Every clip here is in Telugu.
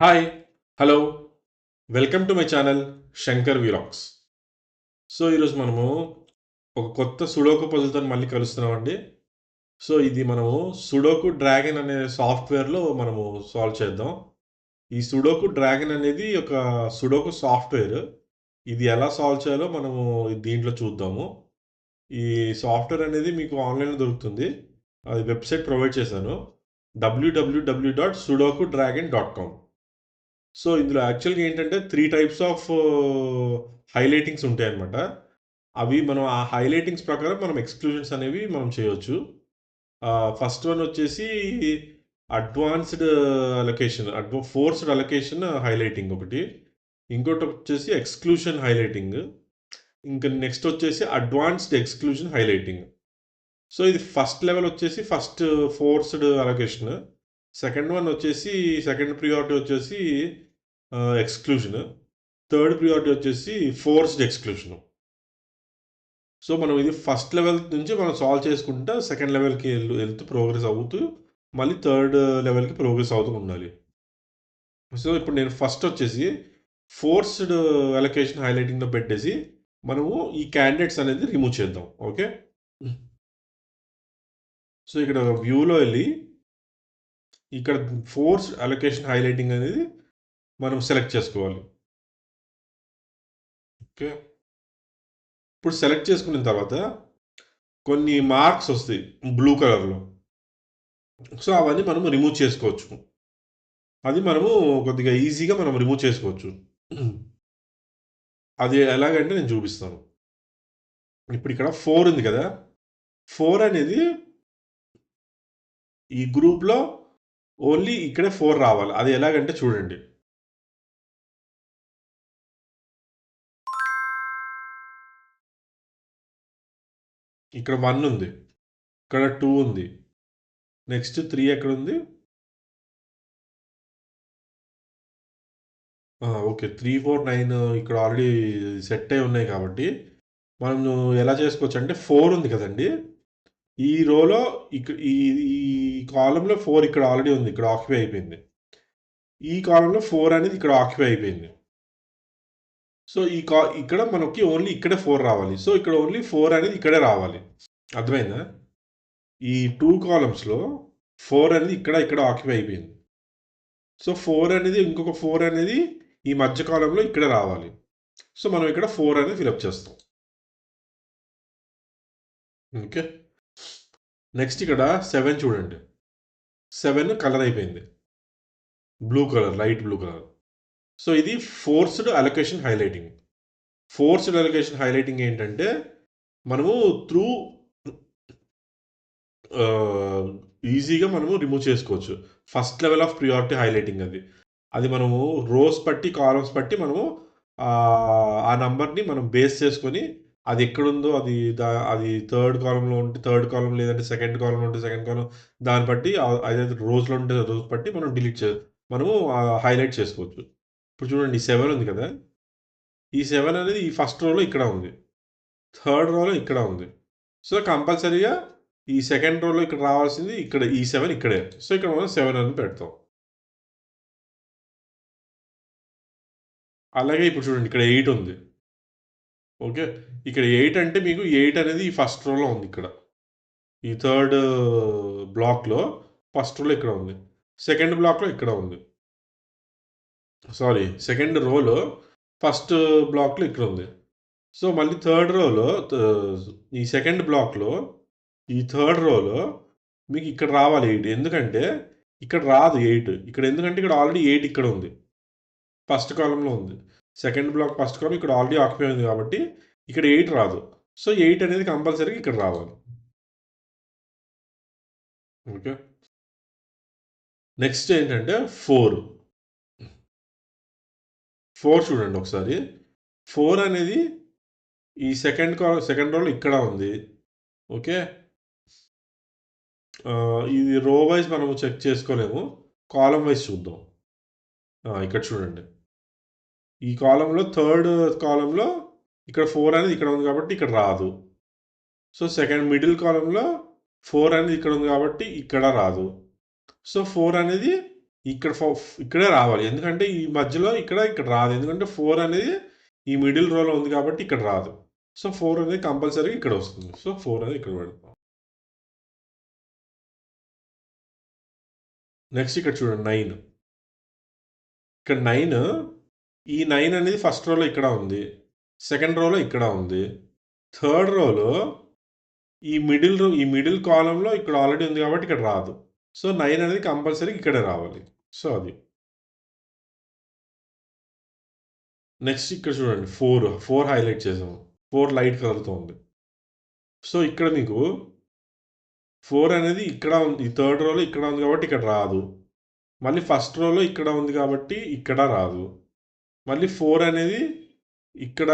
Hi! Hello! Welcome to my channel 'Shankar vlogs'. ఈరోజు మనము ఒక కొత్త సుడోకు పజిల్‌తోని మళ్ళీ కలుస్తున్నామండి. ఇది మనము సుడోకు డ్రాగన్ అనే సాఫ్ట్‌వేర్‌లో మనము సాల్వ్ చేద్దాం. ఈ సుడోకు డ్రాగన్ అనేది ఒక సుడోకు సాఫ్ట్‌వేర్. ఇది ఎలా సాల్వ్ చేయాలో మనము దీంట్లో చూద్దాము. ఈ సాఫ్ట్‌వేర్ అనేది మీకు ఆన్‌లైన్‌లో దొరుకుతుంది. అది వెబ్‌సైట్ ప్రొవైడ్ చేశాను. www.sudokudragon.com. ఇందులో యాక్చువల్‌గా ఏంటంటే 3 టైప్స్ ఆఫ్ హైలైటింగ్స్ ఉంటాయన్నమాట. అవి మనం ఆ హైలైటింగ్స్ ప్రకారం మనం ఎక్స్‌క్లూజన్స్ అనేవి మనం చేయొచ్చు. ఫస్ట్ వన్ వచ్చేసి advanced allocation, forced allocation highlighting ఒకటి. ఇంకోటొచ్చేసి ఎక్స్‌క్లూషన్ హైలైటింగ్. ఇంకా నెక్స్ట్ వచ్చేసి అడ్వాన్స్‌డ్ ఎక్స్‌క్లూషన్ హైలైటింగ్. ఇది ఫస్ట్ లెవెల్ వచ్చేసి first forced allocation. Second one వచ్చేసి సెకండ్ ప్రియారిటీ వచ్చేసి ఎక్స్‌క్లూషన్. థర్డ్ ప్రియారిటీ వచ్చేసి ఫోర్స్డ్ ఎక్స్‌క్లూషన్. మనం ఇది ఫస్ట్ లెవెల్ నుంచి మనం సాల్వ్ చేసుకుంటా సెకండ్ లెవెల్‌కి ఎళ్తూ ప్రోగ్రెస్ అవుతూ మళ్ళీ థర్డ్ లెవెల్‌కి ప్రోగ్రెస్ అవుతూ ఉండాలి. ఇప్పుడు నేను ఫస్ట్ వచ్చేసి ఫోర్స్డ్ అలొకేషన్ హైలైటింగ్‌లో పెట్టేసి మనము ఈ క్యాండిడేట్స్ అనేది రిమూవ్ చేద్దాం. ఓకే. ఇక్కడ వ్యూలో ఎళ్లి ఇక్కడ ఫోర్స్డ్ అలొకేషన్ హైలైటింగ్ అనేది మనం సెలెక్ట్ చేసుకోవాలి. ఓకే. ఇప్పుడు సెలెక్ట్ చేసుకున్న తర్వాత కొన్ని మార్క్స్ వస్తాయి బ్లూ కలర్‌లో. అవన్నీ మనము రిమూవ్ చేసుకోవచ్చు. అది మనము కొద్దిగా ఈజీగా మనం రిమూవ్ చేసుకోవచ్చు. అది ఎలాగంటే నేను చూపిస్తాను. ఇప్పుడు ఇక్కడ 4 ఉంది కదా! 4 అనేది ఈ గ్రూప్‌లో ఓన్లీ ఇక్కడే 4 రావాలి. అది ఎలాగంటే చూడండి. ఇక్కడ 1 ఉంది. ఇక్కడ 2 ఉంది. నెక్స్ట్ 3 ఎక్కడుంది? ఓకే. 3, 4, 9 ఇక్కడ ఆల్రెడీ సెట్ అయ్యి ఉన్నాయి కాబట్టి, మనము ఎలా చేసుకోవచ్చంటే 4 ఉంది కదండీ! ఈ రోలో ఈ ఈ కాలమ్‌లో 4 ఇక్కడ ఆల్రెడీ ఉంది. ఇక్కడ ఆక్యుపై అయిపోయింది. ఈ కాలమ్‌లో 4 అనేది ఇక్కడ ఆక్యుపై అయిపోయింది. ఇక్కడ మనకి ఓన్లీ ఇక్కడే 4 రావాలి. ఇక్కడ ఓన్లీ 4 అనేది ఇక్కడే రావాలి. అర్థమైందా? ఈ 2 కాలమ్స్‌లో 4 అనేది ఇక్కడ ఆక్యుపై అయిపోయింది. 4 అనేది ఇంకొక 4 అనేది ఈ మధ్య కాలమ్‌లో ఇక్కడ రావాలి. మనం ఇక్కడ 4 అనేది ఫిలప్ చేస్తాం. ఓకే. నెక్స్ట్ ఇక్కడ 7 చూడండి. 7 కలర్ అయిపోయింది. Blue colour, light blue colour. ఇది forced allocation highlighting. Forced allocation highlighting ఏంటంటే, మనము త్రూ ఆహ్, ఈజీగా మనము రిమూవ్ చేసుకోవచ్చు. First level of priority highlighting అది. అది మనము రోస్ బట్టి, కాలమ్స్ బట్టి మనము ఆ నంబర్‌ని మనం బేస్ చేసుకొని అది ఎక్కడుందో అది థర్డ్ కాలమ్‌లో ఉంటే థర్డ్ కాలమ్ లేదంటే సెకండ్ కాలమ్‌లో ఉంటే సెకండ్ కాలమ్ దాన్ని బట్టి అదైతే రోస్‌లో ఉంటే రోస్ బట్టి మనం మనము హైలైట్ చేసుకోవచ్చు. ఇప్పుడు చూడండి ఈ 7 ఉంది కదా! ఈ 7 అనేది ఈ ఫస్ట్ రోలో ఇక్కడ ఉంది. థర్డ్ రోలో ఇక్కడ ఉంది. కంపల్సరీగా ఈ సెకండ్ రోలో ఇక్కడ రావాల్సింది ఇక్కడ ఈ 7 ఇక్కడే. ఇక్కడ మనం 7 అని పెడతాం. అలాగే ఇప్పుడు చూడండి ఇక్కడ 8 ఉంది. ఓకే. ఇక్కడ 8 అంటే మీకు 8 అనేది ఈ ఫస్ట్ రోలో ఉంది ఇక్కడ. ఈ థర్డ్ బ్లాక్‌లో ఫస్ట్ రోలో ఇక్కడ ఉంది. సెకండ్ బ్లాక్‌లో ఇక్కడ ఉంది. సెకండ్ రోలో ఫస్ట్ బ్లాక్‌లో ఇక్కడ ఉంది. మళ్ళీ థర్డ్ రోలో ఈ సెకండ్ బ్లాక్‌లో ఈ థర్డ్ రోలో మీకు ఇక్కడ రావాలి 8. ఎందుకంటే ఇక్కడ రాదు 8. ఎందుకంటే ఇక్కడ ఆల్రెడీ 8 ఇక్కడ ఉంది. ఫస్ట్ కాలమ్‌లో ఉంది. సెకండ్ బ్లాక్ ఫస్ట్ కాలమ్ ఇక్కడ ఆల్రెడీ ఆక్యుపై ఉంది కాబట్టి ఇక్కడ 8 రాదు. 8 అనేది కంపల్సరీగా ఇక్కడ రావాలి. ఓకే. నెక్స్ట్ ఏంటంటే 4. 4 చూడండి ఒకసారి. 4 అనేది ఈ సెకండ్ రోలో ఇక్కడ ఉంది. ఓకే. ఇది రో వైస్ మనము చెక్ చేసుకోలేము. కాలమ్ వైస్ చూద్దాం. ఇక్కడ చూడండి. ఈ కాలమ్‌లో థర్డ్ కాలమ్‌లో ఇక్కడ 4 అనేది ఇక్కడ ఉంది కాబట్టి ఇక్కడ రాదు. సెకండ్ మిడిల్ కాలమ్‌లో 4 అనేది ఇక్కడ ఉంది కాబట్టి ఇక్కడ రాదు. 4 అనేది ఇక్కడ ఇక్కడే రావాలి. ఎందుకంటే ఈ మధ్యలో ఇక్కడ రాదు. ఎందుకంటే 4 అనేది ఈ మిడిల్ రోలో ఉంది కాబట్టి ఇక్కడ రాదు. సో 4 అనేది కంపల్సరీగా ఇక్కడ వస్తుంది. సో 4 అనేది ఇక్కడ పెడతాం. నెక్స్ట్ ఇక్కడ చూడండి 9. ఇక్కడ 9 ఈ 9 అనేది ఫస్ట్ రోలో ఇక్కడ ఉంది. సెకండ్ రోలో ఇక్కడ ఉంది. థర్డ్ రోలో ఈ మిడిల్ కాలంలో ఇక్కడ ఆల్రెడీ ఉంది కాబట్టి ఇక్కడ రాదు. సో 9 అనేది కంపల్సరీ ఇక్కడే రావాలి. సో అది. నెక్స్ట్ ఇక్కడ చూడండి 4 హైలైట్ చేసాము. 4 లైట్ కలర్తో ఉంది. సో ఇక్కడ మీకు 4 అనేది ఇక్కడ ఉంది. ఈ థర్డ్ రోలో ఇక్కడ ఉంది కాబట్టి ఇక్కడ రాదు. మళ్ళీ ఫస్ట్ రోలో ఇక్కడ ఉంది కాబట్టి ఇక్కడ రాదు. మళ్ళీ 4 అనేది ఇక్కడ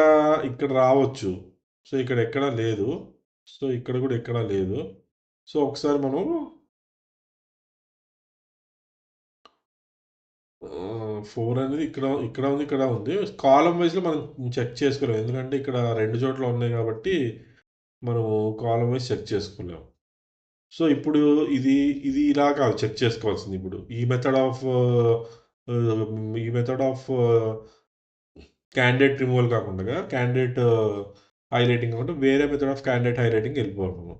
ఇక్కడ రావచ్చు. సో ఇక్కడ ఎక్కడ లేదు. సో ఇక్కడ కూడా ఎక్కడ లేదు. సో ఒకసారి మనం 4 అనేది ఇక్కడ ఇక్కడ ఉంది, ఇక్కడ ఉంది. కాలమ్ వైస్‌లో మనం చెక్ చేసుకోలేం. ఎందుకంటే ఇక్కడ 2 చోట్ల ఉన్నాయి కాబట్టి మనము కాలమ్ వైస్ చెక్ చేసుకోలేం. సో ఇప్పుడు ఇది ఇది ఇలా కాదు చెక్ చేసుకోవాల్సింది ఇప్పుడు. ఈ మెథడ్ ఆఫ్ క్యాండిడేట్ రిమూవల్ కాకుండా క్యాండిడేట్ హైలైటింగ్ కాకుండా వేరే మెథడ్ ఆఫ్ క్యాండిడేట్ హైలైటింగ్ వెళ్ళిపోవాలి మనం.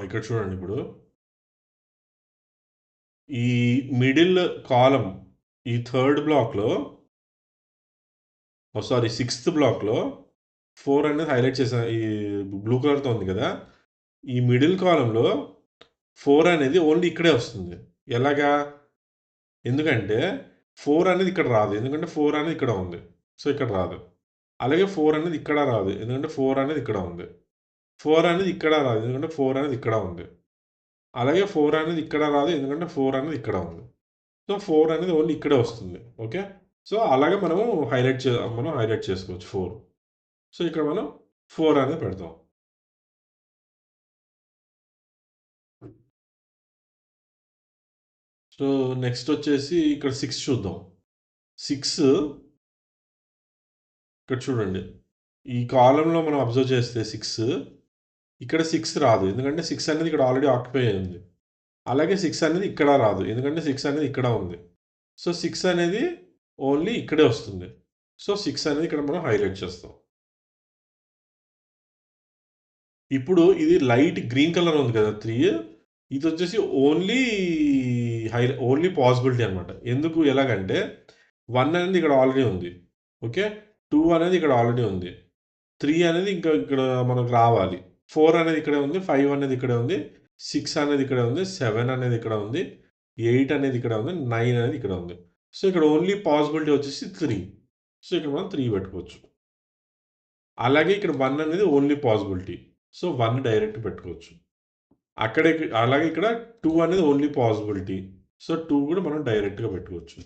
ఇక్కడ చూడండి ఇప్పుడు ఈ మిడిల్ కాలం ఈ థర్డ్ బ్లాక్లో సారీ 6th బ్లాక్లో 4 అనేది హైలైట్ చేసా ఈ బ్లూ కలర్తో ఉంది కదా. ఈ మిడిల్ కాలంలో 4 అనేది ఓన్లీ ఇక్కడే వస్తుంది. ఎలాగా? ఎందుకంటే 4 అనేది ఇక్కడ రాదు. ఎందుకంటే 4 అనేది ఇక్కడ ఉంది. సో ఇక్కడ రాదు. అలాగే 4 అనేది ఇక్కడ రాదు. ఎందుకంటే 4 అనేది ఇక్కడ ఉంది. 4 అనేది ఇక్కడ రాదు. ఎందుకంటే 4 అనేది ఇక్కడ ఉంది. అలాగే 4 అనేది ఇక్కడ రాదు. ఎందుకంటే 4 అనేది ఇక్కడ ఉంది. సో 4 అనేది ఓన్లీ ఇక్కడే వస్తుంది. ఓకే. సో అలాగే మనం హైలైట్ చేసుకోవచ్చు 4. సో ఇక్కడ మనం 4 అనేది పెడతాం. సో నెక్స్ట్ వచ్చేసి ఇక్కడ 6 చూద్దాం. 6 ఇక్కడ చూడండి. ఈ కాలంలో మనం అబ్జర్వ్ చేస్తే 6 ఇక్కడ 6 రాదు. ఎందుకంటే 6 అనేది ఇక్కడ ఆల్రెడీ ఆక్యుపై అయింది. అలాగే 6 అనేది ఇక్కడ రాదు. ఎందుకంటే 6 అనేది ఇక్కడ ఉంది. సో 6 అనేది ఓన్లీ ఇక్కడే వస్తుంది. సో 6 అనేది ఇక్కడ మనం హైలైట్ చేస్తాం. ఇప్పుడు ఇది లైట్ గ్రీన్ కలర్ ఉంది కదా 3 ఇది వచ్చేసి ఓన్లీ పాసిబిలిటీ అనమాట. ఎందుకు ఎలాగంటే 1 అనేది ఇక్కడ ఆల్రెడీ ఉంది. ఓకే. 2 అనేది ఇక్కడ ఆల్రెడీ ఉంది. 3 అనేది ఇంకా ఇక్కడ మనకు రావాలి. 4 అనేది ఇక్కడే ఉంది. 5 అనేది ఇక్కడే ఉంది. 6 అనేది ఇక్కడ ఉంది. 7 అనేది ఇక్కడ ఉంది. 8 అనేది ఇక్కడ ఉంది. 9 అనేది ఇక్కడ ఉంది. సో ఇక్కడ ఓన్లీ పాసిబిలిటీ వచ్చేసి 3. సో ఇక్కడ మనం 3 పెట్టుకోవచ్చు. అలాగే ఇక్కడ 1 అనేది ఓన్లీ పాసిబిలిటీ. సో 1 డైరెక్ట్ పెట్టుకోవచ్చు. అలాగే ఇక్కడ 2 అనేది ఓన్లీ పాసిబిలిటీ. సో 2 కూడా మనం డైరెక్ట్‌గా పెట్టుకోవచ్చు.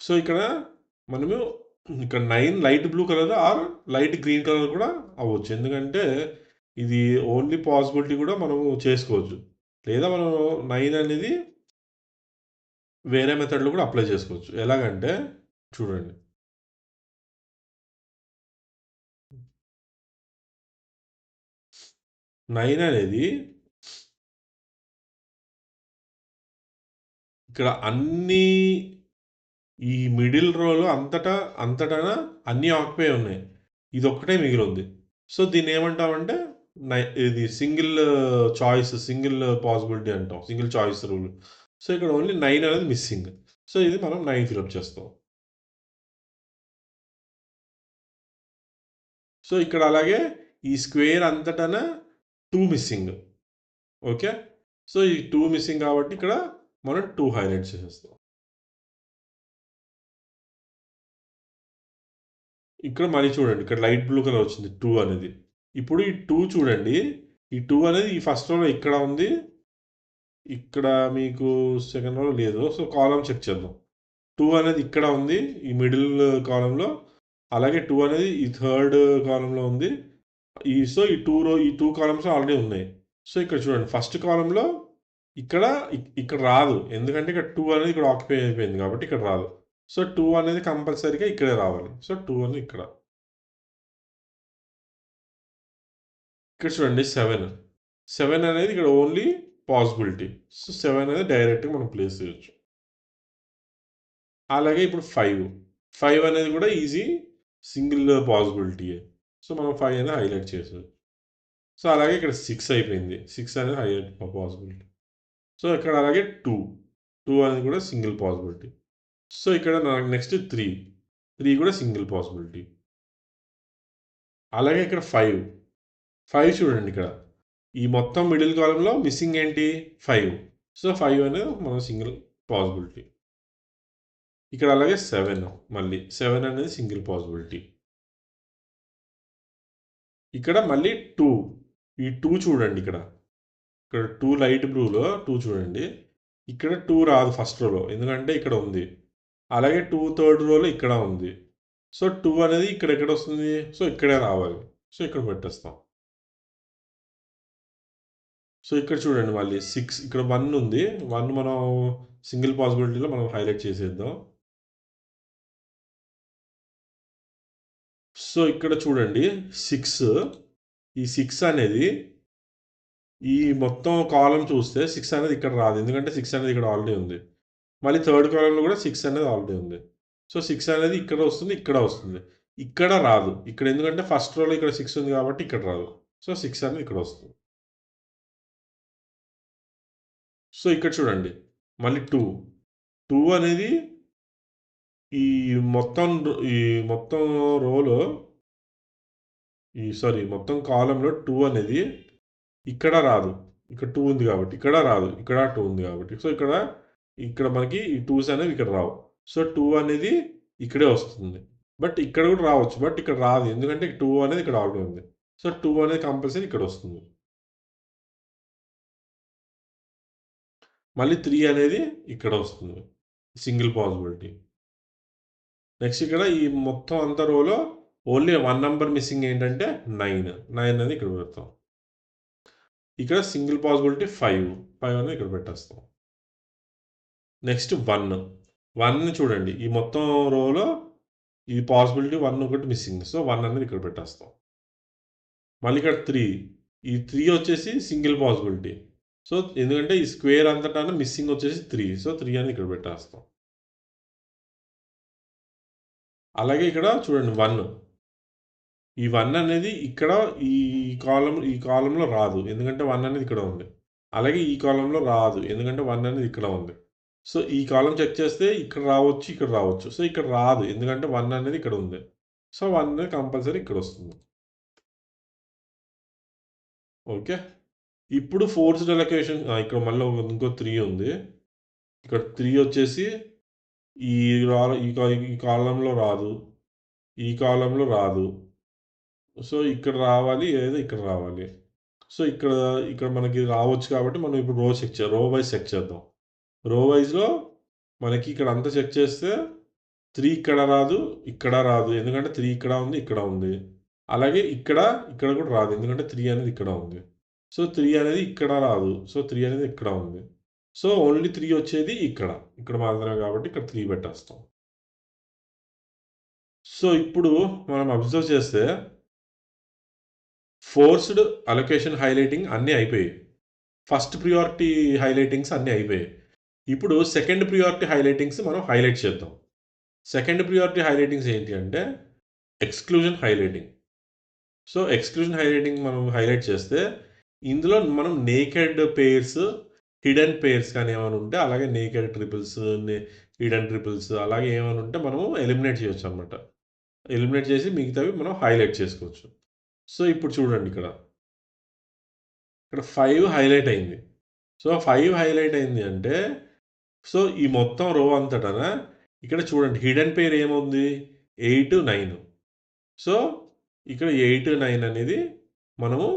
సో ఇక్కడ మనము ఇక్కడ 9 light blue colour or light green colour కూడా అవ్వచ్చు. ఎందుకంటే ఇది ఓన్లీ పాసిబిలిటీ కూడా మనము చేసుకోవచ్చు. లేదా మనం 9 అనేది వేరే మెథడ్‌లో కూడా అప్లై చేసుకోవచ్చు. ఎలాగంటే చూడండి. 9 అనేది ఇక్కడ ఈ మిడిల్ రోలో అంతటా అన్నీ ఆక్యుపై ఉన్నాయి. ఇదొక్కటే మిగిలుంది. సో దీన్ని ఏమంటామంటే ఇది సింగిల్ పాసిబిలిటీ అంటాం. Single choice rule. సో ఇక్కడ ఓన్లీ 9 అనేది మిస్సింగ్. సో ఇది మనం 9 ఫిలప్ చేస్తాం. సో ఇక్కడ అలాగే ఈ స్క్వేర్ అంతటా 2 మిస్సింగ్. ఓకే. సో ఈ 2 మిస్సింగ్ కాబట్టి ఇక్కడ మనం 2 హైలైట్ చేసేస్తాం. ఇక్కడ మళ్ళీ చూడండి. ఇక్కడ లైట్ బ్లూ కలర్ వచ్చింది 2 అనేది. ఇప్పుడు ఈ 2 చూడండి. ఈ 2 అనేది ఈ ఫస్ట్ రోలో ఇక్కడ ఉంది. ఇక్కడ మీకు సెకండ్ రోలో లేదు. సో కాలమ్ చెక్ చేద్దాం. 2 అనేది ఇక్కడ ఉంది. ఈ మిడిల్ కాలంలో. అలాగే 2 అనేది ఈ థర్డ్ కాలంలో ఉంది. సో, ఈ 2 కాలమ్స్ ఆల్రెడీ ఉన్నాయి. సో, ఇక్కడ చూడండి ఫస్ట్ కాలమ్‌లో ఇక్కడ ఇక్కడ రాదు. ఎందుకంటే ఇక్కడ 2 అనేది ఇక్కడ ఆక్యుపై అయిపోయింది కాబట్టి ఇక్కడ రాదు. సో, 2 అనేది కంపల్సరీగా ఇక్కడే రావాలి. సో, 2 అనేది ఇక్కడ. ఇక్కడ చూడండి 7. 7 అనేది ఇక్కడ ఓన్లీ పాసిబిలిటీ. సో, 7 అనేది డైరెక్ట్‌గా మనం ప్లేస్ చేయొచ్చు. అలాగే ఇప్పుడు 5. 5 అనేది కూడా ఈజీ సింగిల్ పాసిబిలిటీయే. సో, మనం 5 అనేది హైలైట్ చేసాం. సో, అలాగే ఇక్కడ 6 అయిపోయింది. 6 అనేది హైలైట్ పాసిబిలిటీ. సో, ఇక్కడ అలాగే 2. 2 అనేది కూడా సింగిల్ పాసిబిలిటీ. సో, ఇక్కడ నాకు నెక్స్ట్ 3. 3 కూడా సింగిల్ పాసిబిలిటీ. అలాగే ఇక్కడ 5. 5 చూడండి ఇక్కడ. ఈ మొత్తం మిడిల్ కాలమ్‌లో మిస్సింగ్ ఏంటి? 5. సో, 5 అనేది మన సింగిల్ పాసిబిలిటీ. ఇక్కడ అలాగే 7 మళ్ళీ. 7 అనేది సింగిల్ పాసిబిలిటీ. ఇక్కడ మళ్ళీ 2. ఈ 2 చూడండి ఇక్కడ. ఇక్కడ 2 లైట్ బ్లూలో 2 చూడండి. ఇక్కడ 2 రాదు ఫస్ట్ రోలో. ఎందుకంటే ఇక్కడ ఉంది. అలాగే 2 థర్డ్ రోలో ఇక్కడ ఉంది. సో, 2 అనేది ఇక్కడ ఎక్కడొస్తుంది? సో, ఇక్కడే రావాలి. సో, ఇక్కడ పెట్టేస్తాం. సో, ఇక్కడ చూడండి మళ్ళీ 6 ఇక్కడ 1 ఉంది. 1 మనం సింగిల్ పాసిబిలిటీలో మనం హైలైట్ చేసేద్దాం. సో, ఇక్కడ చూడండి 6 ఈ 6 అనేది ఈ మొత్తం కాలమ్ చూస్తే 6 అనేది ఇక్కడ రాదు. ఎందుకంటే 6 అనేది ఇక్కడ ఆల్రెడీ ఉంది. మళ్ళీ థర్డ్ కాలమ్‌లో కూడా 6 అనేది ఆల్రెడీ ఉంది. సో, 6 అనేది ఇక్కడ వస్తుంది, ఇక్కడ వస్తుంది. ఇక్కడ రాదు. ఇక్కడ ఎందుకంటే ఫస్ట్ రోలో ఇక్కడ 6 ఉంది కాబట్టి ఇక్కడ రాదు. సో, 6 అనేది ఇక్కడ వస్తుంది. సో, ఇక్కడ చూడండి మళ్ళీ 2. 2 అనేది ఈ ఈ మొత్తం రోలో మొత్తం కాలమ్‌లో 2 అనేది ఇక్కడ రాదు. ఇక్కడ 2 ఉంది కాబట్టి. ఇక్కడ రాదు. ఇక్కడ 2 ఉంది కాబట్టి. సో, ఇక్కడ మనకి ఈ 2s అనేవి ఇక్కడ రావు. సో, 2 అనేది ఇక్కడే వస్తుంది. బట్ ఇక్కడ కూడా రావచ్చు. బట్ ఇక్కడ రాదు. ఎందుకంటే 2 అనేది ఇక్కడ ఆల్రెడీ ఉంది. సో, 2 అనేది కంపల్సరీ ఇక్కడ వస్తుంది. మళ్ళీ 3 అనేది ఇక్కడ వస్తుంది. Single possibility. నెక్స్ట్ ఇక్కడ ఈ మొత్తం అంతా రోలో ఓన్లీ 1 నంబర్ మిస్సింగ్ ఏంటంటే 9. 9 అనేది ఇక్కడ పెడతాం. ఇక్కడ సింగిల్ పాసిబిలిటీ 5. 5 అనేది ఇక్కడ పెట్టేస్తాం. నెక్స్ట్ 1. 1 చూడండి. ఈ మొత్తం రోలో ఈ పాసిబిలిటీ 1 ఒకటి మిస్సింగ్. సో, 1 అనేది ఇక్కడ పెట్టేస్తాం. మళ్ళీ ఇక్కడ 3. ఈ 3 వచ్చేసి సింగిల్ పాసిబిలిటీ. సో, ఎందుకంటే ఈ స్క్వేర్ అంతటాను మిస్సింగ్ వచ్చేసి 3. సో, 3 అనేది ఇక్కడ పెట్టేస్తాం. అలాగే ఇక్కడ చూడండి 1. ఈ 1 అనేది ఇక్కడ ఈ కాలమ్‌లో రాదు. ఎందుకంటే 1 అనేది ఇక్కడ ఉంది. అలాగే ఈ కాలమ్‌లో రాదు. ఎందుకంటే 1 అనేది ఇక్కడ ఉంది. సో, ఈ కాలమ్ చెక్ చేస్తే ఇక్కడ రావచ్చు, ఇక్కడ రావచ్చు. సో, ఇక్కడ రాదు. ఎందుకంటే 1 అనేది ఇక్కడ ఉంది. సో, 1 అనేది కంపల్సరీ ఇక్కడొస్తుంది. ఓకే. ఇప్పుడు ఫోర్స్డ్ అలొకేషన్ ఇక్కడ మళ్ళీ ఇంకో 3 ఉంది. ఇక్కడ 3 వచ్చేసి ఈ ఈ కాలమ్‌లో రాదు. ఈ కాలమ్‌లో రాదు. సో, ఇక్కడ రావాలి. లేదా ఇక్కడ రావాలి. సో, ఇక్కడ మనకి రావచ్చు కాబట్టి మనం ఇప్పుడు రో వైస్ చెక్ చేద్దాం. రో వైస్‌లో మనకి ఇక్కడ అంతా చెక్ చేస్తే 3 ఇక్కడ రాదు. ఇక్కడ రాదు. ఎందుకంటే 3 ఇక్కడ ఉంది. ఇక్కడ ఉంది. అలాగే ఇక్కడ కూడా రాదు. ఎందుకంటే 3 అనేది ఇక్కడ ఉంది. సో, 3 అనేది ఇక్కడ రాదు. సో, 3 అనేది ఇక్కడ ఉంది. సో, ఓన్లీ 3 వచ్చేది ఇక్కడ. ఇక్కడ మాత్రమే కాబట్టి ఇక్కడ 3 పెట్టేస్తాం. సో, ఇప్పుడు మనం అబ్జర్వ్ చేస్తే ఫోర్స్డ్ అలొకేషన్ హైలైటింగ్ అన్నీ అయిపోయాయి. ఫస్ట్ ప్రియారిటీ హైలైటింగ్స్ అన్నీ అయిపోయాయి. ఇప్పుడు సెకండ్ ప్రియారిటీ హైలైటింగ్స్ మనం హైలైట్ చేద్దాం. సెకండ్ ప్రియారిటీ హైలైటింగ్స్ ఏంటి అంటే exclusion highlighting. So, exclusion highlighting మనం హైలైట్ చేస్తే ఇందులో మనం నేకెడ్ పెయిర్స్, హిడెన్ పెయిర్స్ కానీ ఏమైనా ఉంటే అలాగే నేకెడ్ ట్రిపుల్స్, హిడెన్ ట్రిపుల్స్ అలాగే ఏమైనా ఉంటే మనము ఎలిమినేట్ చేయొచ్చనమాట. ఎలిమినేట్ చేసి మిగతావి మనం హైలైట్ చేసుకోవచ్చు. సో, ఇప్పుడు చూడండి ఇక్కడ. ఇక్కడ 5 హైలైట్ అయింది. సో, 5 హైలైట్ అయింది అంటే సో, ఈ మొత్తం రో అంతటన ఇక్కడ చూడండి హిడెన్ పెయిర్ ఏముంది? 8, 9. సో, ఇక్కడ 8, 9 అనేది మనము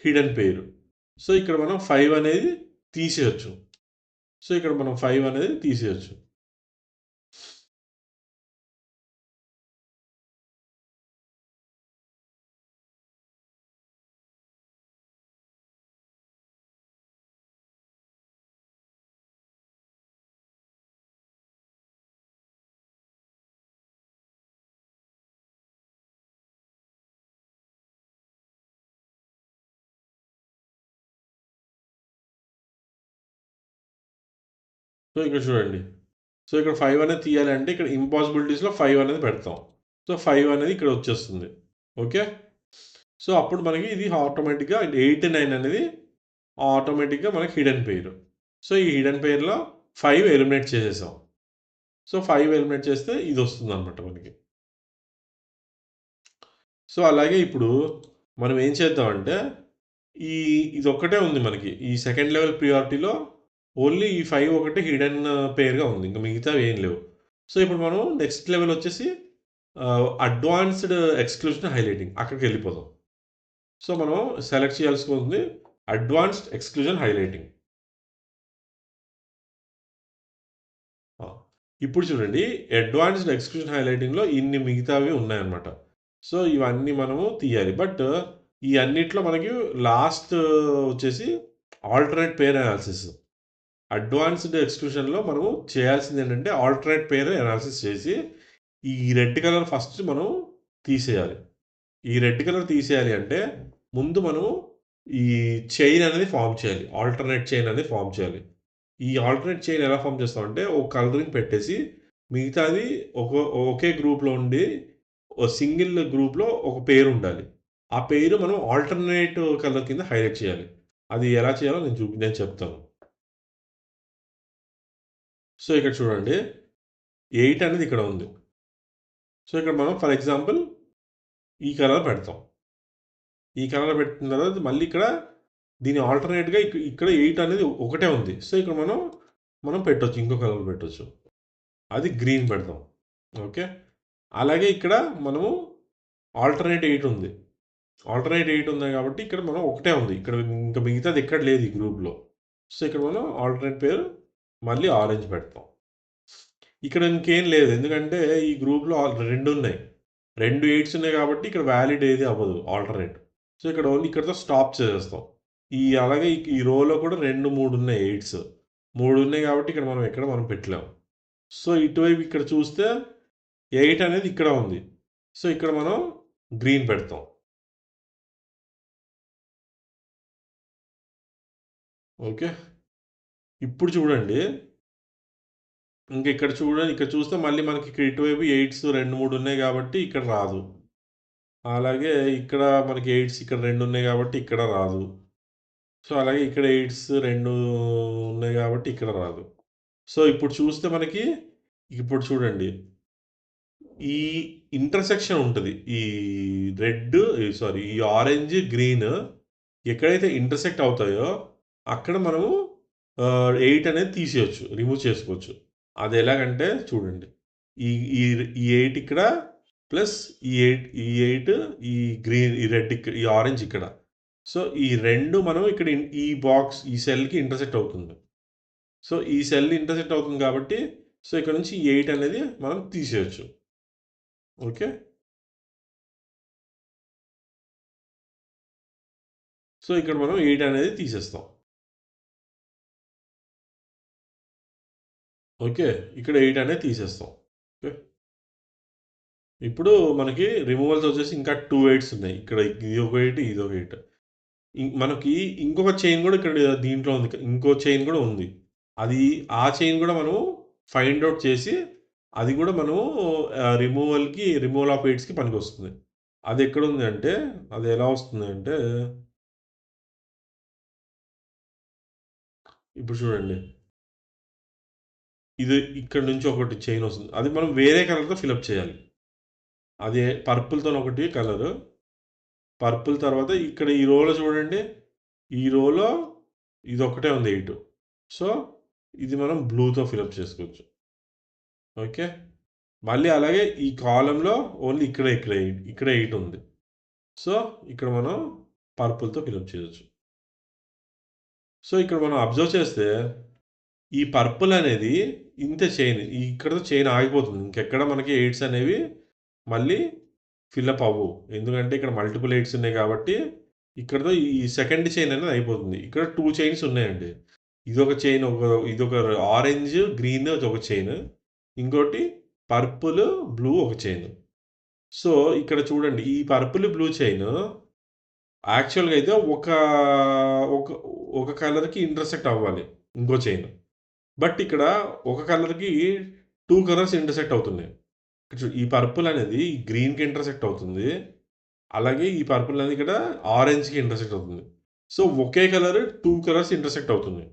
హిడెన్ పెయిర్. సో, ఇక్కడ మనం 5 అనేది తీసేయొచ్చు. సో, ఇక్కడ మనం 5 అనేది తీసేయొచ్చు. సో, ఇక్కడ చూడండి. సో, ఇక్కడ 5 అనేది తీయాలంటే ఇక్కడ ఇంపాసిబిలిటీస్‌లో 5 అనేది పెడతాం. సో, 5 అనేది ఇక్కడ వచ్చేస్తుంది. ఓకే. సో, అప్పుడు మనకి ఇది ఆటోమేటిక్‌గా 8, 9 అనేది ఆటోమేటిక్‌గా మనకి హిడెన్ పెయిర్. సో, ఈ హిడెన్ పెయిర్‌లో 5 ఎలిమినేట్ చేసేసాం. సో, 5 ఎలిమినేట్ చేస్తే ఇదొస్తుందనమాట మనకి. సో, అలాగే ఇప్పుడు మనం ఏం చేద్దామంటే, ఈ ఇదొక్కటే ఉంది మనకి. ఈ సెకండ్ లెవెల్ ప్రియారిటీలో ఓన్లీ ఈ 5 ఒకటే హిడెన్ పెయిర్‌గా ఉంది. ఇంక మిగతావి ఏం లేవు. సో, ఇప్పుడు మనం నెక్స్ట్ లెవెల్ వచ్చేసి అడ్వాన్స్‌డ్ ఎక్స్‌క్లూజన్ హైలైటింగ్ అక్కడికెళ్ళిపోదాం. సో, మనం సెలెక్ట్ చేయాల్సింది అడ్వాన్స్‌డ్ ఎక్స్‌క్లూజన్ హైలైటింగ్. ఆ! ఇప్పుడు చూడండి అడ్వాన్స్‌డ్ ఎక్స్‌క్లూజన్ హైలైటింగ్‌లో ఇన్ని మిగతావి ఉన్నాయన్నమాట. సో, ఇవన్నీ మనము తీయాలి. బట్ ఈ అన్నిట్లో మనకి లాస్ట్ వచ్చేసి ఆల్టర్‌నేట్ పెయిర్ అనాలిసిస్. అడ్వాన్స్‌డ్ ఎక్స్‌క్లూజన్‌లో మనము చేయాల్సిందేంటంటే ఆల్టర్‌నేట్ పెయిర్ అనాలిసిస్ చేసి, ఈ రెడ్ కలర్ ఫస్ట్ మనం తీసేయాలి. ఈ రెడ్ కలర్ తీసేయాలి అంటే, ముందు మనం ఈ చైన్ అనేది ఫార్మ్ చేయాలి. ఆల్టర్‌నేట్ చైన్ అనేది ఫార్మ్ చేయాలి. ఈ ఆల్టర్‌నేట్ చైన్ ఎలా ఫార్మ్ చేస్తామంటే, ఒక కలరింగ్ పెట్టేసి, మిగతాది ఒకే గ్రూప్‌లో ఉండి, ఓ సింగిల్ గ్రూప్‌లో ఒక పేరుండాలి. ఆ పేరు మనం ఆల్టర్‌నేట్ కలర్ కింద హైలైట్ చేయాలి. అది ఎలా చేయాలో నేను చెప్తాను. సో, ఇక్కడ చూడండి 8 అనేది ఇక్కడ ఉంది. సో, ఇక్కడ మనం ఫర్ ఎగ్జాంపుల్ ఈ కలర్ పెడతాం. ఈ కలర్ పెట్టిన తర్వాత మళ్ళీ ఇక్కడ దీని ఆల్టర్‌నేట్‌గా ఇక్కడ 8 అనేది ఒకటే ఉంది. సో, ఇక్కడ మనం పెట్టొచ్చు. ఇంకో కలర్ పెట్టొచ్చు. అది గ్రీన్ పెడతాం. ఓకే. అలాగే ఇక్కడ మనము ఆల్టర్‌నేట్ 8 ఉంది. ఆల్టర్‌నేట్ 8 ఉంది కాబట్టి ఇక్కడ మనం ఒకటే ఉంది. ఇక్కడ ఇంకా మిగతాది ఎక్కడ లేదు ఈ గ్రూప్‌లో. సో, ఇక్కడ మనం ఆల్టర్‌నేట్ పేరు మళ్ళీ ఆరెంజ్ పెడతాం. ఇక్కడ ఇంకేం లేదు. ఎందుకంటే ఈ గ్రూప్‌లో 2 ఉన్నాయి. 2 ఎయిట్స్ ఉన్నాయి కాబట్టి ఇక్కడ వాలిడ్ ఏది అవ్వదు ఆల్టర్‌నేట్. సో, ఇక్కడ ఓన్లీ ఇక్కడితో స్టాప్ చేసేస్తాం. అలాగే ఈ రోలో కూడా 2, 3 ఉన్నాయి ఎయిట్స్. 3 ఉన్నాయి కాబట్టి ఇక్కడ మనం పెట్టలేం. సో, ఇటువైపు ఇక్కడ చూస్తే 8 అనేది ఇక్కడ ఉంది. సో, ఇక్కడ మనం గ్రీన్ పెడతాం. ఓకే. ఇప్పుడు చూడండి. ఇక్కడ చూస్తే మళ్ళీ మనకి ఇక్కడ ఇటువైపు ఎయిట్స్ 2, 3 ఉన్నాయి కాబట్టి ఇక్కడ రాదు. అలాగే ఇక్కడ మనకి ఎయిట్స్ ఇక్కడ 2 ఉన్నాయి కాబట్టి ఇక్కడ రాదు. సో, అలాగే ఇక్కడ ఎయిట్స్ 2 ఉన్నాయి కాబట్టి ఇక్కడ రాదు. సో, ఇప్పుడు చూడండి. ఈ ఇంటర్సెక్షన్ ఉంటది. ఈ ఆరెంజ్, గ్రీన్ ఎక్కడైతే ఇంటర్సెక్ట్ అవుతాయో అక్కడ మనము 8 అనేది తీసేయొచ్చు. రిమూవ్ చేసుకోవచ్చు. అదెలాగంటే చూడండి. ఈ ఈ ఈ 8 ఇక్కడ ప్లస్ ఈ 8 ఈ గ్రీన్ ఈ రెడ్ ఈ ఆరెంజ్ ఇక్కడ. సో, ఈ 2 మనం ఇక్కడ ఈ సెల్‌కి ఇంటర్సెక్ట్ అవుతుంది. సో, ఈ సెల్ ఇంటర్సెక్ట్ అవుతుంది కాబట్టి సో, ఇక్కడ నుంచి 8 అనేది మనం తీసేయొచ్చు. ఓకే. సో, ఇక్కడ మనం 8 అనేది తీసేస్తాం. ఓకే. ఇక్కడ 8 అనేది తీసేస్తాం. ఓకే. ఇప్పుడు మనకి రిమూవల్స్ వచ్చేసి ఇంకా 2 ఎయిట్స్ ఉన్నాయి. ఇక్కడ ఇదొక 8, ఇదొక 8. మనకి ఇంకొక చైన్ గూడా ఇక్కడ దీంట్లో ఉంది. ఇంకో చైన్ గూడా ఉంది. అది ఆ చైన్ గూడా మనం ఫైండ్ ఔట్ చేసి, అది గూడా మనము రిమూవల్ ఆఫ్ ఎయిడ్స్‌కి పనికొస్తుంది. అదెక్కడుంది అంటే, అది ఎలా వస్తుందంటే, ఇప్పుడు చూడండి. ఇది ఇక్కడి నుంచి ఒకటి చైన్ వస్తుంది. అది మనం వేరే కలర్‌తో ఫిలప్ చేయాలి. అది పర్పుల్‌తోనొకటి కలరు. పర్పుల్ తర్వాత ఇక్కడ ఈ రోలో చూడండి. ఈ రోలో ఇదొక్కటే ఉంది 8. సో, ఇది మనం బ్లూతో ఫిలప్ చేసుకోవచ్చు. ఓకే. మళ్ళీ అలాగే ఈ కాలమ్‌లో ఓన్లీ ఇక్కడ 8 ఉంది. సో, ఇక్కడ మనం పర్పుల్‌తో ఫిలప్ చేయొచ్చు. సో, ఇక్కడ మనం అబ్జర్వ్ చేస్తే ఈ పర్పుల్ అనేది ఇంతే చైన్. ఇక్కడితో చైన్ ఆగిపోతుంది. ఇంకెక్కడ మనకి ఎయిట్స్ అనేవి మళ్ళీ ఫిలప్ అవ్వవు. ఎందుకంటే ఇక్కడ మల్టిపుల్ ఎయిట్స్ ఉన్నాయి కాబట్టి ఇక్కడితో ఈ సెకండ్ చైన్ అనేది అయిపోతుంది. ఇక్కడ 2 చైన్స్ ఉన్నాయండి. ఇదొక చైన్ ఇదొక ఆరెంజ్, గ్రీన్ అదొక చైన్. ఇంకోటి పర్పుల్, బ్లూ ఒక చైన్. సో, ఇక్కడ చూడండి ఈ పర్పుల్, బ్లూ చైను యాక్చువల్‌గా అయితే ఒక ఒక కలర్‌కి ఇంటర్సెక్ట్ అవ్వాలి. ఇంకో చైన్. బట్ ఇక్కడ ఒక కలర్‌కి 2 కలర్స్ ఇంటర్సెక్ట్ అవుతున్నాయి. ఇక్కడ చూడు ఈ పర్పుల్ అనేది ఈ గ్రీన్‌కి ఇంటర్సెక్ట్ అవుతుంది. అలాగే ఈ పర్పుల్ అనేది ఇక్కడ ఆరెంజ్‌కి ఇంటర్సెక్ట్ అవుతుంది. సో, ఒకే కలర్ 2 కలర్స్ ఇంటర్సెక్ట్ అవుతున్నాయి.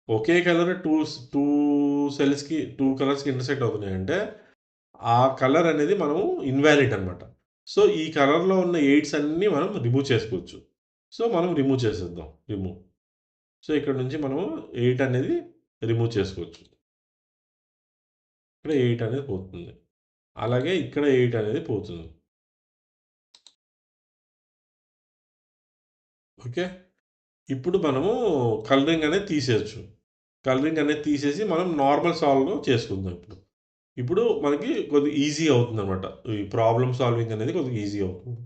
ఒకే కలర్ 2 సెల్స్‌కి 2 కలర్స్‌కి ఇంటర్సెక్ట్ అవుతున్నాయంటే, ఆ కలర్ అనేది మనము ఇన్‌వాలిడ్ అనమాట. సో, ఈ కలర్‌లో ఉన్న ఎయిడ్స్ అన్నీ మనం రిమూవ్ చేసుకోవచ్చు. సో, మనం రిమూవ్ చేసేద్దాం. సో, ఇక్కడ నుంచి మనము 8 అనేది రిమూవ్ చేసుకోవచ్చు. ఇక్కడ 8 అనేది పోతుంది. అలాగే ఇక్కడ 8 అనేది పోతుంది. ఓకే. ఇప్పుడు మనము కలరింగ్ అనేది తీసేయొచ్చు. కలరింగ్ అనేది తీసేసి మనం నార్మల్ సాల్వ్ చేసుకుందాం ఇప్పుడు. ఇప్పుడు మనకి కొద్దిగా ఈజీ అవుతుందనమాట. ఈ ప్రాబ్లమ్ సాల్వింగ్ అనేది కొద్దిగా ఈజీ అవుతుంది.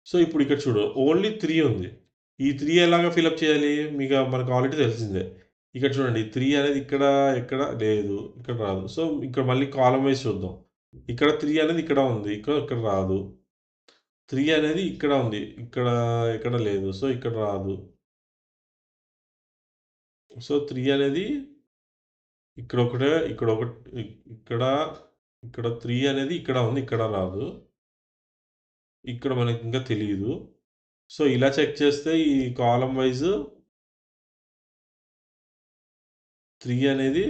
సో, ఇప్పుడు ఇక్కడ చూడు ఓన్లీ 3 ఉంది. ఈ 3 ఎలాగా ఫిలప్ చేయాలి? మనకు ఆల్రెడీ తెలిసిందే. ఇక్కడ చూడండి 3 అనేది ఎక్కడ లేదు. ఇక్కడ రాదు. సో, ఇక్కడ మళ్ళీ కాలమ్ వైస్ చూద్దాం. ఇక్కడ 3 అనేది ఇక్కడ ఉంది. ఇక్కడ రాదు. 3 అనేది ఇక్కడ ఉంది. ఎక్కడ లేదు. సో, ఇక్కడ రాదు. సో, 3 అనేది ఇక్కడొకటే ఇక్కడొకటి ఇక్కడ, ఇక్కడ 3 అనేది ఇక్కడ ఉంది. ఇక్కడ రాదు. ఇక్కడ మనకింకా తెలీదు. సో, ఇలా చెక్ చేస్తే ఈ కాలమ్ వైస్ 3 అనేది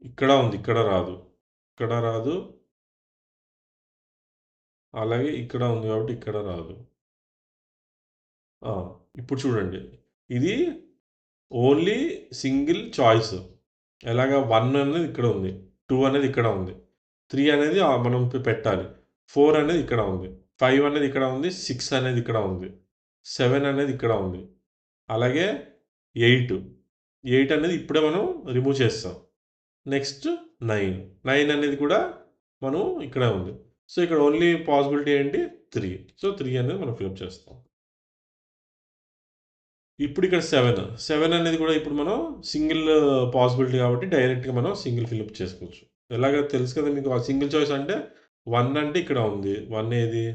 ఇక్కడ ఉంది. ఇక్కడ రాదు. ఇక్కడ రాదు. అలాగే ఇక్కడ ఉంది కాబట్టి ఇక్కడ రాదు. ఆ! ఇప్పుడు చూడండి. ఇది ఓన్లీ సింగిల్ చాయిస్. ఎలాగా 1 అనేది ఇక్కడ ఉంది. 2 అనేది ఇక్కడ ఉంది. 3 అనేది మనం పెట్టాలి. 4 అనేది ఇక్కడ ఉంది. 5 అనేది ఇక్కడ ఉంది. 6 అనేది ఇక్కడ ఉంది. 7 అనేది ఇక్కడ ఉంది. అలాగే 8. 8 అనేది ఇప్పుడే మనం రిమూవ్ చేస్తాం. నెక్స్ట్ 9. 9 అనేది కూడా మనం ఇక్కడే ఉంది. సో, ఇక్కడ ఓన్లీ పాసిబిలిటీ ఏంటి? 3. సో, 3 అనేది మనం ఫిలప్ చేస్తాం. ఇప్పుడు ఇక్కడ 7. 7 అనేది కూడా ఇప్పుడు మనం సింగిల్ పాసిబిలిటీ కాబట్టి డైరెక్ట్‌గా మనం సింగిల్ ఫిలప్ చేసుకోవచ్చు. ఎలాగో తెలుసు కదా మీకు ఆ సింగిల్ చాయిస్ అంటే 1 అంటే ఇక్కడ ఉంది. 1 ఏది?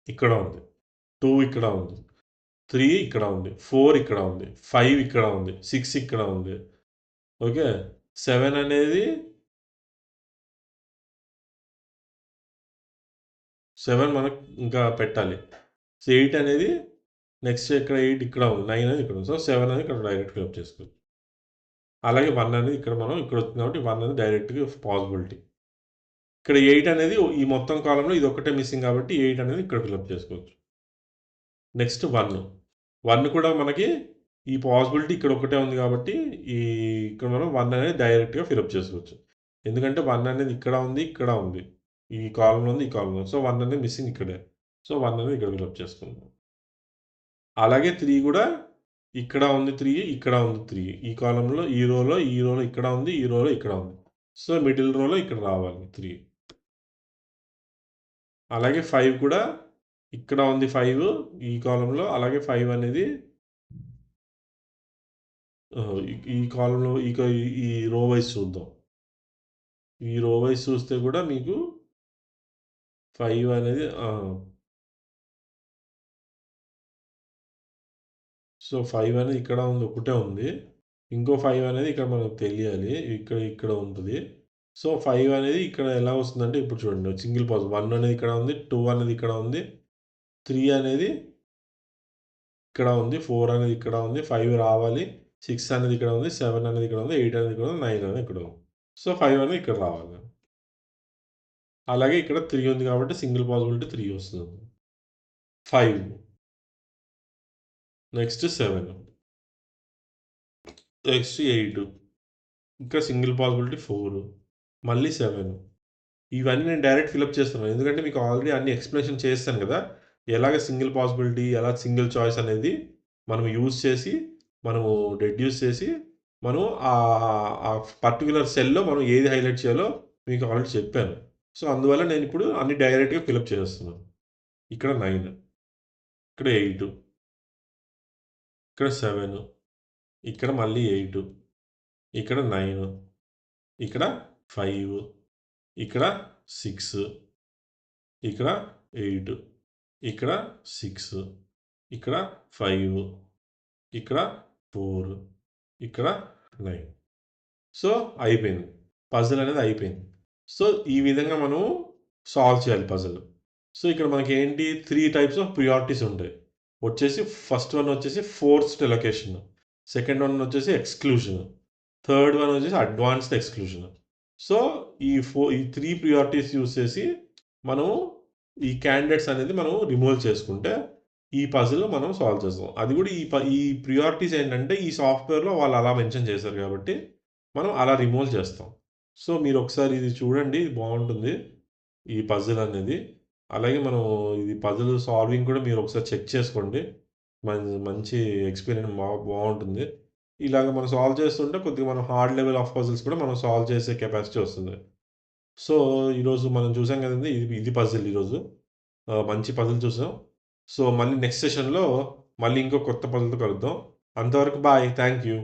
ఇక్కడ ఉంది. 2 ఇక్కడ ఉంది. 3 ఇక్కడ ఉంది. 4 ఇక్కడ ఉంది. 5 ఇక్కడ ఉంది. 6 ఇక్కడ ఉంది. ఓకే. 7 అనేది 7 మనకు ఇంకా పెట్టాలి. సో, 8 అనేది నెక్స్ట్ ఇక్కడ 8 ఇక్కడ ఉంది. 9 అనేది ఇక్కడ ఉంది. సో, 7 అనేది ఇక్కడ డైరెక్ట్ ఫిలప్ చేసుకోవచ్చు. అలాగే 1 అనేది ఇక్కడ వచ్చింది కాబట్టి 1 అనేది డైరెక్ట్‌గా పాసిబిలిటీ. ఇక్కడ 8 అనేది ఈ మొత్తం కాలమ్‌లో ఇదొక్కటే మిస్సింగ్ కాబట్టి 8 అనేది ఇక్కడ ఫిలప్ చేసుకోవచ్చు. నెక్స్ట్ 1. 1 కూడా మనకి ఈ పాసిబిలిటీ ఇక్కడ ఒక్కటే ఉంది కాబట్టి ఈ ఇక్కడ మనం 1 అనేది డైరెక్ట్‌గా ఫిలప్ చేసుకోవచ్చు. ఎందుకంటే 1 అనేది ఇక్కడ ఉంది, ఇక్కడ ఉంది. ఈ కాలమ్‌లో ఉంది, ఈ కాలమ్‌లో ఉంది. సో, 1 అనేది మిస్సింగ్ ఇక్కడే. సో, 1 అనేది ఇక్కడ ఫిలప్ చేసుకుందాం. అలాగే 3 కూడా ఇక్కడ ఉంది 3, ఇక్కడ ఉంది 3. ఈ కాలమ్‌లో, ఈ రోలో ఇక్కడ ఉంది, ఈ రోలో ఇక్కడ ఉంది. సో, మిడిల్ రోలో ఇక్కడ రావాలి 3. అలాగే 5 కూడా ఇక్కడ ఉంది 5 ఈ కాలమ్‌లో. అలాగే 5 అనేది ఈ కాలమ్‌లో ఈ రో వైస్ చూద్దాం. ఈ రో వైస్ చూస్తే కూడా మీకు 5 అనేది సో, 5 అనేది ఇక్కడ ఉంది. ఒకటే ఉంది. ఇంకో 5 అనేది ఇక్కడ మనకు తెలియాలి. ఇక్కడ ఉంటది. సో, 5 అనేది ఇక్కడ ఎలా వస్తుందంటే ఇప్పుడు చూడండి సింగిల్ పాజ్ 1 అనేది ఇక్కడ ఉంది. 2 అనేది ఇక్కడ ఉంది. 3 అనేది ఇక్కడ ఉంది. 4 అనేది ఇక్కడ ఉంది. 5 రావాలి. 6 అనేది ఇక్కడ ఉంది. 7 అనేది ఇక్కడ ఉంది. 8 అనేది ఇక్కడ ఉంది. 9 అనేది ఇక్కడ ఉంది. సో, 5 అనేది ఇక్కడ రావాలి. అలాగే ఇక్కడ 3 ఉంది కాబట్టి సింగిల్ పాసిబిలిటీ 3 వస్తుంది. 5 నెక్స్ట్ 7 నెక్స్ట్ 8 ఇంకా సింగిల్ పాసిబిలిటీ 4 మళ్ళీ 7 ఇవన్నీ నేను డైరెక్ట్ ఫిలప్ చేస్తున్నాను. ఎందుకంటే మీకు ఆల్రెడీ అన్ని ఎక్స్‌ప్లనేషన్ చేసేసాను కదా! ఎలాగ సింగిల్ పాసిబిలిటీ, ఎలా సింగిల్ చాయిస్ అనేది మనం యూజ్ చేసి, మనము డెడ్యూస్ చేసి, మనం ఆ పర్టిక్యులర్ సెల్‌లో మనం ఏది హైలైట్ చేయాలో మీకు ఆల్రెడీ చెప్పాను. సో, అందువల్ల నేనిప్పుడు అన్ని డైరెక్ట్‌గా ఫిలప్ చేసేస్తున్నాను. ఇక్కడ 9 ఇక్కడ 8 ఇక్కడ 7 ఇక్కడ మళ్ళీ 8 ఇక్కడ 9 ఇక్కడ 5 ఇక్కడ 6 ఇక్కడ 8 ఇక్కడ 6 ఇక్కడ 5, ఇక్కడ 4, ఇక్కడ 9. సో, అయిపోయింది. పజిల్ అనేది అయిపోయింది. సో, ఈ విధంగా మనం సాల్వ్ చేయాలి పజిల్. సో, ఇక్కడ మనకేంటి 3 టైప్స్ ఆఫ్ ప్రియారిటీస్ ఉంటాయి. వచ్చేసి ఫస్ట్ వన్ వచ్చేసి ఫోర్స్డ్ ఎలొకేషన్. సెకండ్ వన్ వచ్చేసి ఎక్స్‌క్లూజన్. థర్డ్ వన్ వచ్చేసి అడ్వాన్స్డ్ ఎక్స్‌క్లూజన్. సో, ఈ 3 ప్రియారిటీస్ యూజ్ చేసి మనం ఈ క్యాండిడేట్స్ అనేది మనం రిమూవ్ చేసుకుంటే ఈ పజిల్ మనం సాల్వ్ చేస్తాం. అది కూడా ఈ ప్రియారిటీస్ ఏంటంటే ఈ సాఫ్ట్‌వేర్‌లో వాళ్ళు అలా మెన్షన్ చేశారు కాబట్టి మనం అలా రిమూవ్ చేస్తాం. సో, మీరొకసారి ఇది చూడండి. ఇది బావుంటుంది. ఈ పజిల్ అనేది. అలాగే మనం ఇది పజిల్ సాల్వింగ్ కూడా మీరొకసారి చెక్ చేసుకోండి. మంచి ఎక్స్‌పీరియన్స్ బావుంటుంది. ఇలాగ మనం సాల్వ్ చేస్తుంటే కొద్దిగా మనం హార్డ్ లెవెల్ ఆఫ్ పజిల్స్ కూడా మనం సాల్వ్ చేసే కెపాసిటీ వస్తుంది. సో, ఈరోజు మనం చూసాం కదండీ! ఇది ఇది పజిల్ ఈరోజు. మంచి పజిల్ చూసాం. సో, మళ్ళీ నెక్స్ట్ సెషన్‌లో మళ్ళీ ఇంకో కొత్త పజిల్‌తో కలుద్దాం. అంతవరకు బాయ్. Thank you.